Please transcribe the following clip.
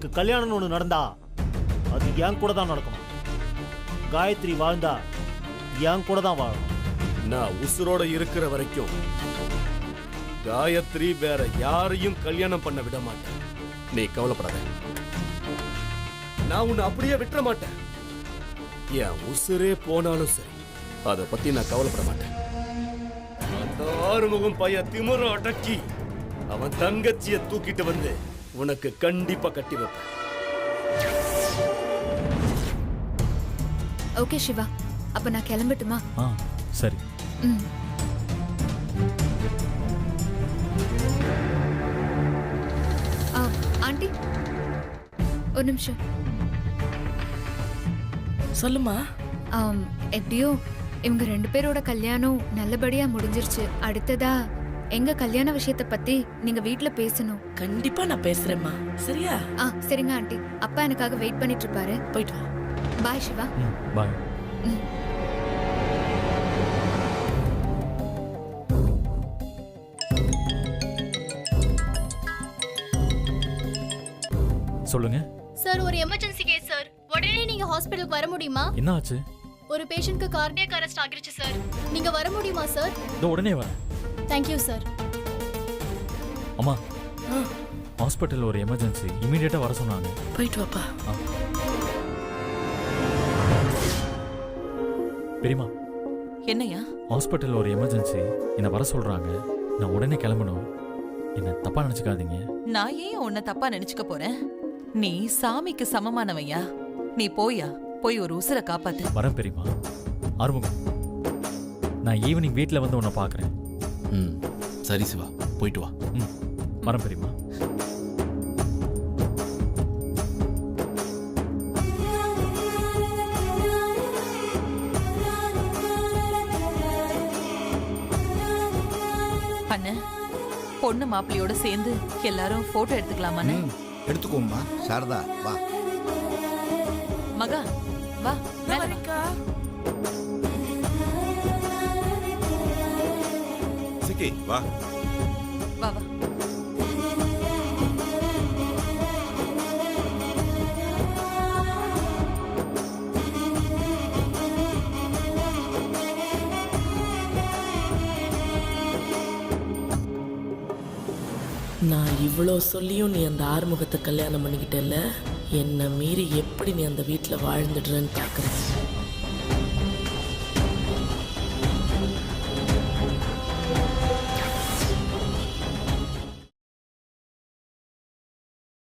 கல்யாணம்னு ஒன்று நடந்தா அது என் கூட தான் நடக்கணும். காயத்ரி வாழ்ந்தா என் கூட தான் வாழணும். நான் உசுரோட இருக்கிற வரைக்கும் காயத்ரி வேற யாரையும் கல்யாணம் பண்ண விட மாட்டேன். நீ கவலைப்படாத, நான் உன்னை அப்படியே விட்டுற மாட்டேன். என் உசுரே போனாலும் சரி, அதை பத்தி நான் கவலைப்பட மாட்டேன். அந்த ஆறுமுகம் பைய திமிர அடக்கி அவன் தங்கச்சிய தூக்கிட்டு வந்து உனக்கு கண்டிப்பா கட்டி வைப்பேன். ஓகே சிவா, அப்ப நான் கிளம்பட்டுமா? சரி. ஆண்டி ஒரு நிமிஷம். சொல்லுமா. எப்படியோ இவங்க 2 பேரோட கல்யாணம் நல்லபடியா முடிஞ்சிருச்சு. அடுத்ததா எங்க கல்யாண விஷயத்தை பத்தி நீங்க வீட்ல பேசணும். கண்டிப்பா நான் பேசுறேம்மா, சரியா? சரிங்க ஆண்டி. அப்பா எனக்காக வெயிட் பண்ணிட்டு இருப்பாரு. போயிட்டு வா. பாய் சிவா. பாய். சொல்லுங்க சார், ஒரு எமர்ஜென்சி கேஸ் சார். உடனே நீங்க ஹாஸ்பிடலுக்கு வர முடியுமா? என்ன ஆச்சு? ஒரு பேஷண்ட்க்கு கார்டியாக் அரெஸ்ட் ஆகிருச்சு சார். நீங்க வர முடியுமா சார்? இதோ உடனே வரேன். Thank you sir. அம்மா, ஹாஸ்பிட்டல் ஒரு எமர்ஜென்சி, இமிடியேட்டா வர சொன்னாங்க. போயிட்டு வாப்பா. பெரியமா, என்னையா? ஹாஸ்பிட்டல் ஒரு எமர்ஜென்சி, என்ன வர சொல்றாங்க. நான் உடனே கிளம்பணும். என்ன தப்பா நினைச்சுக்காதீங்க. நான் ஏன் உன்னை தப்பா நினைச்சுக்க போறேன்? நீ சாமிக்கு சமமானவையா. நீ போய் ஒரு உசுரை காப்பாத்து. வரேன் பெரியமா. ஆறுமுகம், நான் ஈவினிங் வீட்டில் வந்து உன்னை பார்க்குறேன். சரி சிவா, போயிட்டு வா. வரேன் பெரியமா. அண்ணே, பொண்ணு மாப்பிள்ளையோட சேர்ந்து எல்லாரும் போட்டோ எடுத்துக்கலாமாண்ணே? எடுத்துக்கோமா. சாரதா வா. மகா வா. சிக்கி வா. வா வா. நான் இவ்வளோ சொல்லியும் நீ அந்த ஆறுமுகத்தை கல்யாணம் பண்ணிக்கிட்டல, என்னை மீறி எப்படி நீ அந்த வீட்டில் வாழ்ந்துடுறன்னு பார்க்குறேன்.